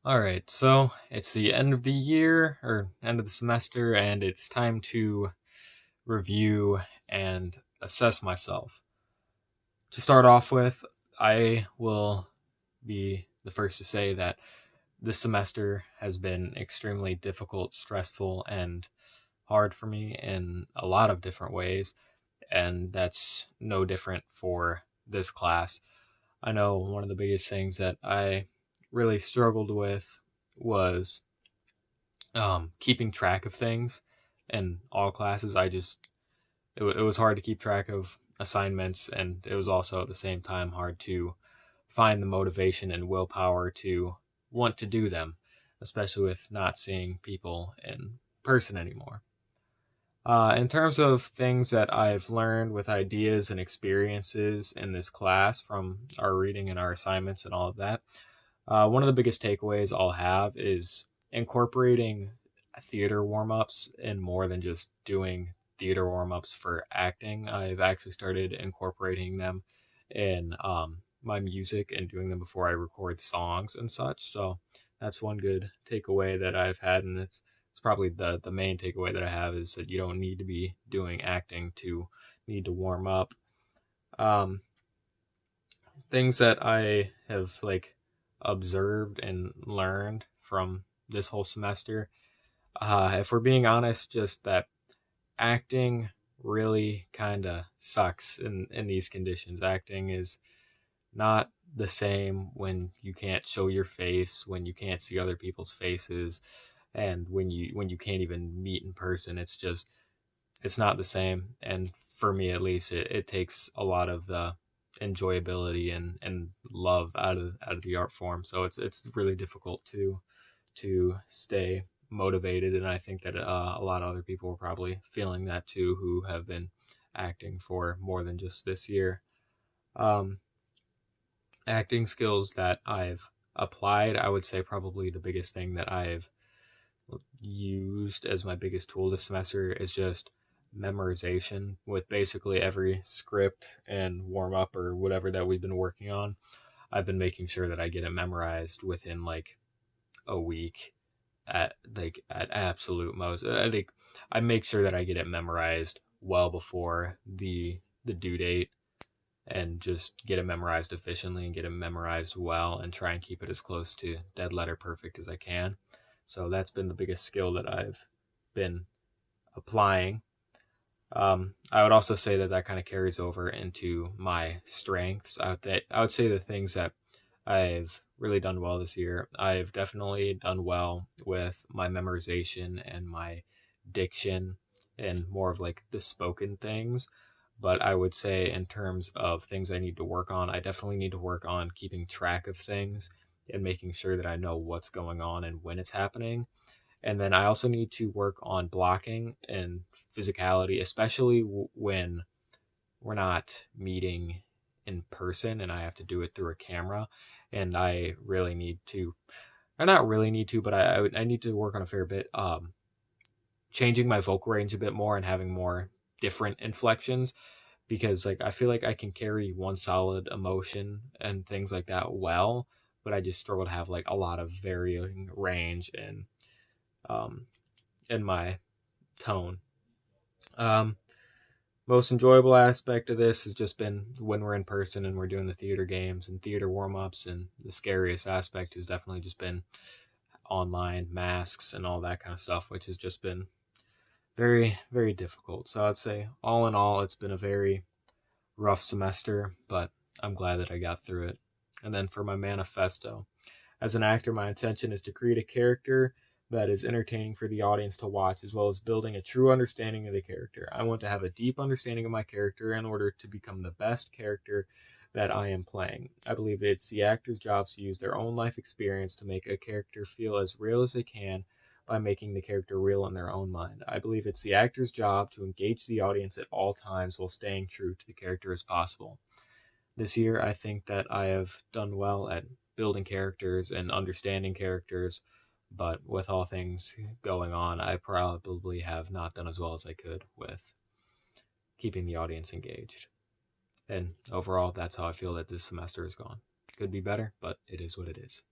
Alright, so it's the end of the year, or end of the semester, and it's time to review and assess myself. To start off with, I will be the first to say that this semester has been extremely difficult, stressful, and hard for me in a lot of different ways, and that's no different for this class. I know one of the biggest things that I really struggled with was keeping track of things in all classes. It was hard to keep track of assignments, and it was also at the same time hard to find the motivation and willpower to want to do them, especially with not seeing people in person anymore. In terms of things that I've learned with ideas and experiences in this class from our reading and our assignments and all of that, one of the biggest takeaways I'll have is incorporating theater warm ups and more than just doing theater warm ups for acting. I've actually started incorporating them in my music and doing them before I record songs and such. So that's one good takeaway that I've had, and it's probably the main takeaway that I have is that you don't need to be doing acting to need to warm up. Um, Things that I have like observed and learned from this whole semester. If we're being honest, just that acting really kind of sucks in these conditions. Acting is not the same when you can't show your face, when you can't see other people's faces, and when you can't even meet in person. It's not the same. And for me at least, it takes a lot of the enjoyability and love out of the art form. So it's really difficult to stay motivated, and I think that a lot of other people are probably feeling that too, who have been acting for more than just this year. Um, Acting skills that I've applied, I would say probably the biggest thing that I've used as my biggest tool this semester is just memorization with basically every script and warm up or whatever that we've been working on. I've been making sure that I get it memorized within like a week at absolute most. I think I make sure that I get it memorized well before the due date and just get it memorized efficiently and get it memorized well and try and keep it as close to dead letter perfect as I can. So that's been the biggest skill that I've been applying. I would also say that that kind of carries over into my strengths. I would say the things that I've really done well this year. I've definitely done well with my memorization and my diction and more of like the spoken things. But I would say, in terms of things I need to work on, I definitely need to work on keeping track of things and making sure that I know what's going on and when it's happening. And then I also need to work on blocking and physicality, especially when we're not meeting in person and I have to do it through a camera. And I really need to, I not really need to, but I need to work on a fair bit, changing my vocal range a bit more and having more different inflections, because like I feel like I can carry one solid emotion and things like that well, but I just struggle to have like a lot of varying range um in my tone. Um, Most enjoyable aspect of this has just been when we're in person and we're doing the theater games and theater warm ups, and the scariest aspect has definitely just been online masks and all that kind of stuff, which has just been very, very difficult. So I'd say, all in all, it's been a very rough semester, but I'm glad that I got through it. And then for my manifesto, as an actor, my intention is to create a character that is entertaining for the audience to watch, as well as building a true understanding of the character. I want to have a deep understanding of my character in order to become the best character that I am playing. I believe it's the actor's job to use their own life experience to make a character feel as real as they can by making the character real in their own mind. I believe it's the actor's job to engage the audience at all times while staying true to the character as possible. This year, I think that I have done well at building characters and understanding characters, but with all things going on, I probably have not done as well as I could with keeping the audience engaged. And overall, that's how I feel that this semester has gone. Could be better, but it is what it is.